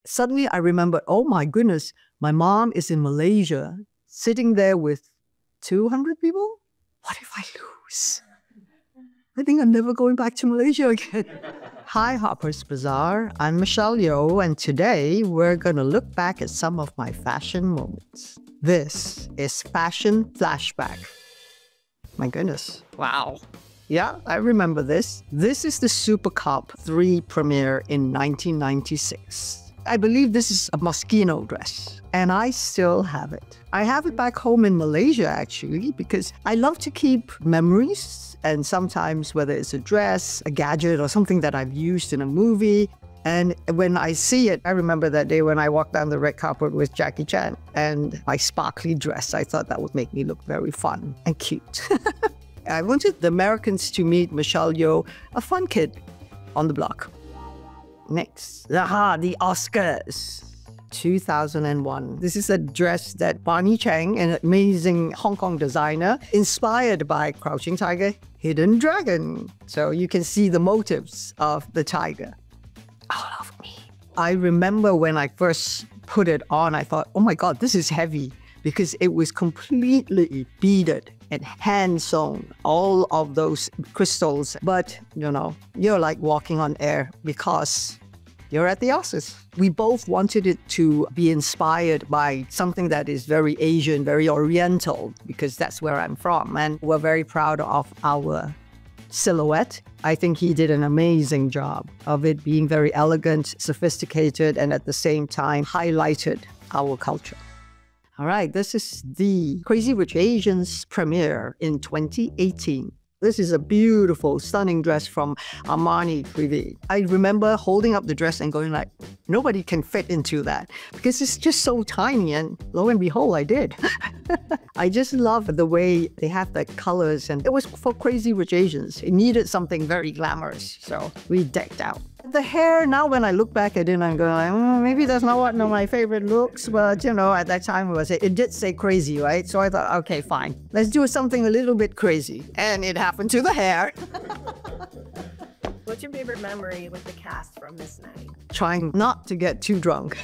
Suddenly I remembered, oh my goodness, my mom is in Malaysia, sitting there with 200 people. What if I lose? I think I'm never going back to Malaysia again. Hi, Harper's Bazaar. I'm Michelle Yeoh, and today we're going to look back at some of my fashion moments. This is Fashion Flashback. My goodness. Wow. Yeah, I remember this. This is the Super Cup 3 premiere in 1996. I believe this is a Moschino dress, and I still have it. I have it back home in Malaysia, actually, because I love to keep memories, and sometimes whether it's a dress, a gadget, or something that I've used in a movie. And when I see it, I remember that day when I walked down the red carpet with Jackie Chan and my sparkly dress. I thought that would make me look very fun and cute. I wanted the Americans to meet Michelle Yeoh, a fun kid on the block. Next, the Oscars. 2001. This is a dress that Barney Chang, an amazing Hong Kong designer, inspired by Crouching Tiger, Hidden Dragon. So you can see the motives of the tiger. All of me. I remember when I first put it on, I thought, oh my God, this is heavy, because it was completely beaded and hand sewn, all of those crystals. But, you know, you're like walking on air because you're at the Oscars. We both wanted it to be inspired by something that is very Asian, very Oriental, because that's where I'm from. And we're very proud of our silhouette. I think he did an amazing job of it being very elegant, sophisticated, and at the same time highlighted our culture. All right, this is the Crazy Rich Asians premiere in 2018. This is a beautiful, stunning dress from Armani Privé. I remember holding up the dress and going like, nobody can fit into that because it's just so tiny, and lo and behold, I did. I just love the way they have the colors, and it was for Crazy Rich Asians. It needed something very glamorous, so we decked out. The hair, now when I look back at it, I'm going, maybe that's not one of my favorite looks, but you know, at that time it did say crazy, right? So I thought, okay, fine. Let's do something a little bit crazy. And it happened to the hair. What's your favorite memory with the cast from this night? Trying not to get too drunk.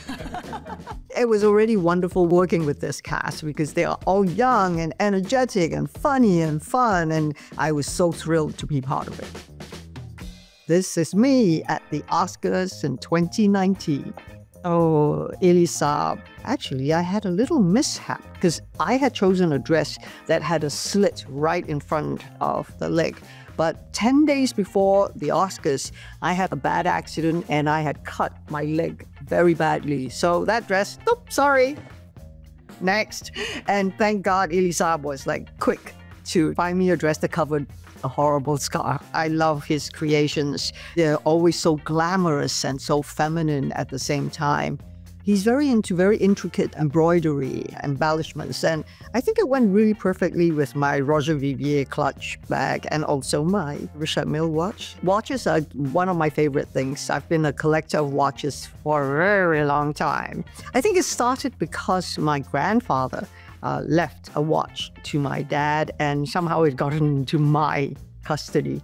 It was already wonderful working with this cast because they are all young and energetic and funny and fun, and I was so thrilled to be part of it. This is me at the Oscars in 2019. Oh, Elisa. Actually, I had a little mishap because I had chosen a dress that had a slit right in front of the leg. But 10 days before the Oscars, I had a bad accident and I had cut my leg very badly. So that dress, oops, sorry. Next. And thank God Elisa was like quick to find me a dress that covered a horrible scar. I love his creations. They're always so glamorous and so feminine at the same time. He's very into very intricate embroidery, embellishments, and I think it went really perfectly with my Roger Vivier clutch bag and also my Richard Mille watch. Watches are one of my favorite things. I've been a collector of watches for a very long time. I think it started because my grandfather left a watch to my dad, and somehow it got into my custody.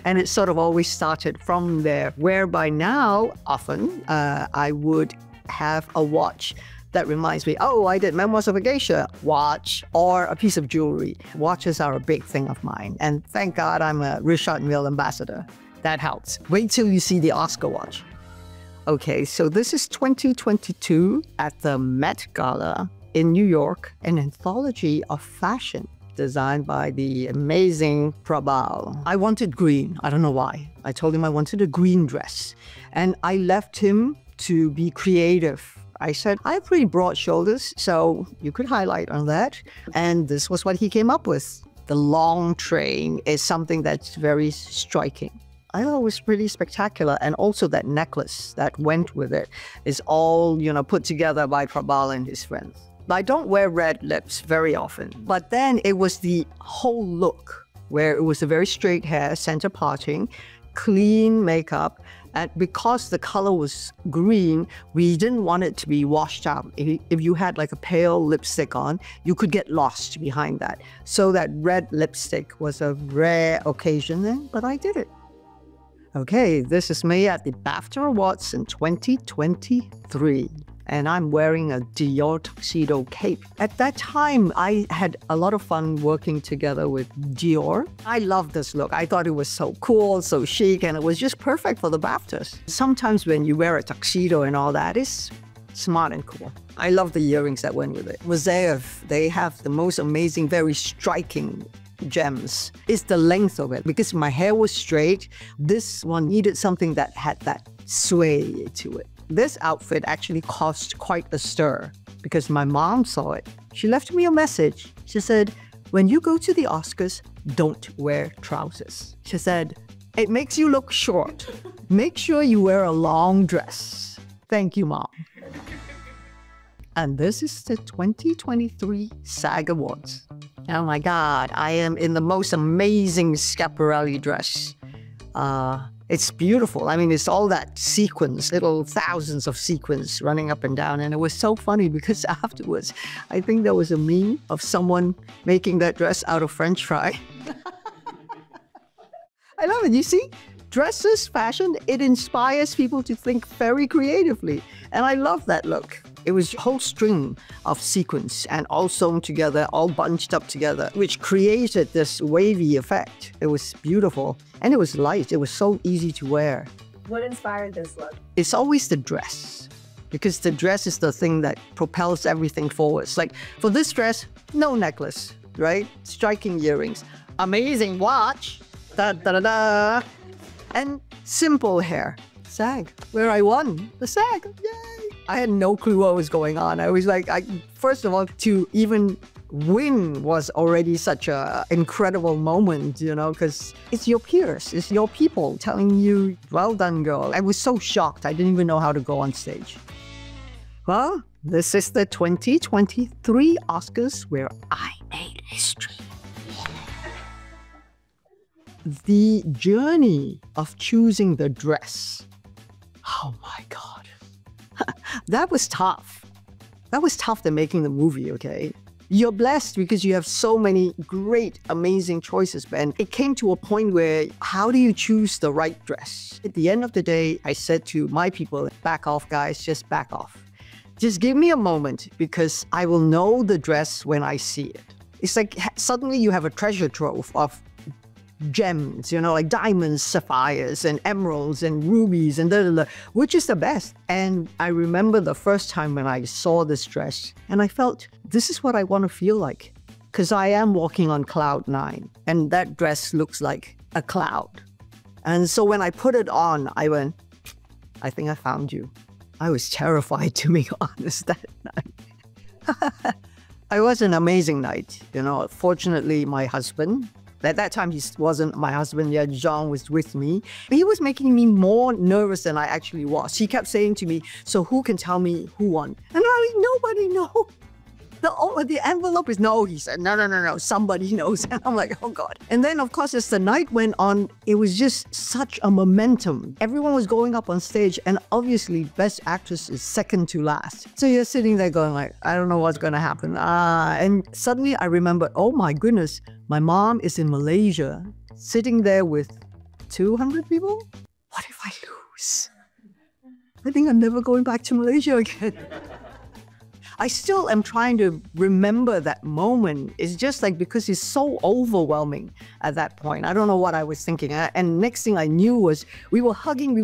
And it sort of always started from there, whereby now, often, I would have a watch that reminds me, oh, I did Memoirs of a Geisha watch, or a piece of jewelry. Watches are a big thing of mine, and thank God I'm a Richard Mille ambassador. That helps. Wait till you see the Oscar watch. Okay, so this is 2022 at the Met Gala in New York, an anthology of fashion designed by the amazing Prabal. I wanted green. I don't know why. I told him I wanted a green dress, and I left him to be creative. I said, I have pretty broad shoulders, so you could highlight on that. And this was what he came up with. The long train is something that's very striking. I thought it was pretty spectacular. And also that necklace that went with it is all, you know, put together by Prabal and his friends. I don't wear red lips very often, but then it was the whole look where it was a very straight hair, center parting, clean makeup, and because the color was green, we didn't want it to be washed out. If you had like a pale lipstick on, you could get lost behind that. So that red lipstick was a rare occasion then, but I did it. Okay, this is me at the BAFTA Awards in 2023. And I'm wearing a Dior tuxedo cape. At that time, I had a lot of fun working together with Dior. I loved this look. I thought it was so cool, so chic, and it was just perfect for the BAFTAs. Sometimes when you wear a tuxedo and all that, it's smart and cool. I love the earrings that went with it. BAZAAR, they have the most amazing, very striking gems. It's the length of it. Because my hair was straight, this one needed something that had that sway to it. This outfit actually caused quite a stir because my mom saw it. She left me a message. She said, when you go to the Oscars, don't wear trousers. She said, it makes you look short. Make sure you wear a long dress. Thank you, Mom. And this is the 2023 SAG Awards. Oh my God, I am in the most amazing Schiaparelli dress. It's beautiful. I mean, it's all that sequins, little thousands of sequins running up and down. And it was so funny because afterwards, I think there was a meme of someone making that dress out of French fry. I love it. You see, dresses, fashion, it inspires people to think very creatively. And I love that look. It was a whole string of sequins and all sewn together, all bunched up together, which created this wavy effect. It was beautiful and it was light. It was so easy to wear. What inspired this look? It's always the dress, because the dress is the thing that propels everything forwards. Like for this dress, no necklace, right? Striking earrings, amazing watch, da da da da, and simple hair. SAG, where I won the SAG, yay! I had no clue what was going on. I was like, first of all, to even win was already such an incredible moment, you know, because it's your peers, it's your people telling you, well done, girl. I was so shocked. I didn't even know how to go on stage. Well, this is the 2023 Oscars where I made history. The journey of choosing the dress. Oh my God. That was tough. That was tough than making the movie, okay? You're blessed because you have so many great, amazing choices, but it came to a point where how do you choose the right dress? At the end of the day, I said to my people, back off, guys, just back off. Just give me a moment because I will know the dress when I see it. It's like suddenly you have a treasure trove of gems, you know, like diamonds, sapphires, and emeralds, and rubies, and which is the best. And I remember the first time when I saw this dress, and I felt, this is what I want to feel like. Because I am walking on cloud 9, and that dress looks like a cloud. And so when I put it on, I went, I think I found you. I was terrified, to be honest, that night. It was an amazing night, you know. Fortunately, my husband, at that time, he wasn't my husband yet. John was with me. He was making me more nervous than I actually was. He kept saying to me, so who can tell me who won? And I'm like, nobody knows. The envelope is no. He said, no, somebody knows. And I'm like, oh God. And then, of course, as the night went on, it was just such a momentum. Everyone was going up on stage, and obviously, Best Actress is second to last. So you're sitting there going like, I don't know what's going to happen. And suddenly I remembered, oh my goodness, my mom is in Malaysia, sitting there with 200 people? What if I lose? I think I'm never going back to Malaysia again. I still am trying to remember that moment. It's just like, because it's so overwhelming at that point. I don't know what I was thinking. And next thing I knew was we were hugging,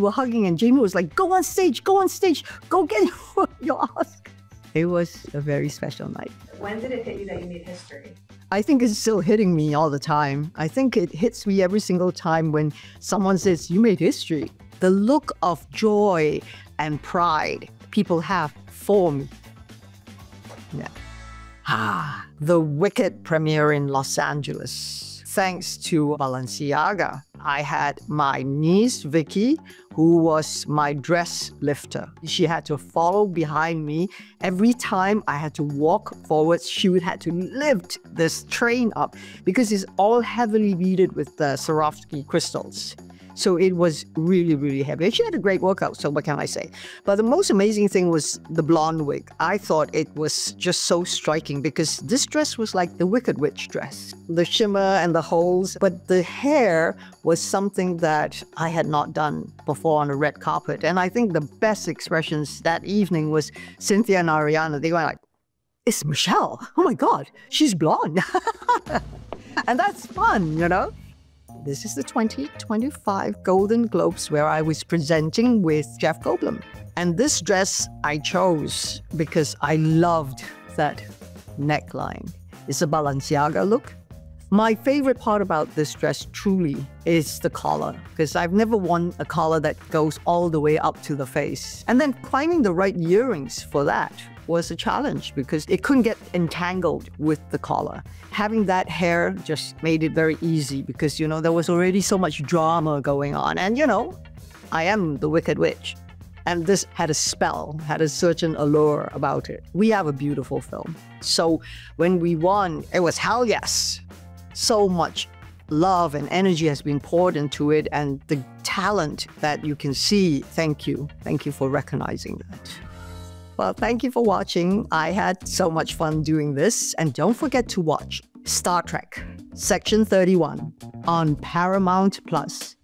and Jamie was like, go on stage, go get your Oscar. It was a very special night. When did it hit you that you made history? I think it's still hitting me all the time. I think it hits me every single time when someone says, you made history. The look of joy and pride people have for me. Yeah. The Wicked premiere in Los Angeles. Thanks to Balenciaga, I had my niece, Vicky, who was my dress lifter. She had to follow behind me. Every time I had to walk forward, she would have to lift this train up because it's all heavily beaded with the Swarovski crystals. So it was really, really heavy. She had a great workout, so what can I say? But the most amazing thing was the blonde wig. I thought it was just so striking because this dress was like the Wicked Witch dress. The shimmer and the holes, but the hair was something that I had not done before on a red carpet. And I think the best expressions that evening was Cynthia and Ariana. They were like, "It's Michelle. Oh my God, she's blonde." And that's fun, you know? This is the 2025 Golden Globes where I was presenting with Jeff Goldblum. And this dress I chose because I loved that neckline. It's a Balenciaga look. My favorite part about this dress truly is the collar, because I've never worn a collar that goes all the way up to the face. And then finding the right earrings for that was a challenge because it couldn't get entangled with the collar. Having that hair just made it very easy because, you know, there was already so much drama going on. And, you know, I am the Wicked Witch. And this had a spell, had a certain allure about it. We have a beautiful film. So when we won, it was hell yes. So much love and energy has been poured into it, and the talent that you can see, thank you. Thank you for recognizing that. Well, thank you for watching. I had so much fun doing this. And don't forget to watch Star Trek Section 31 on Paramount Plus.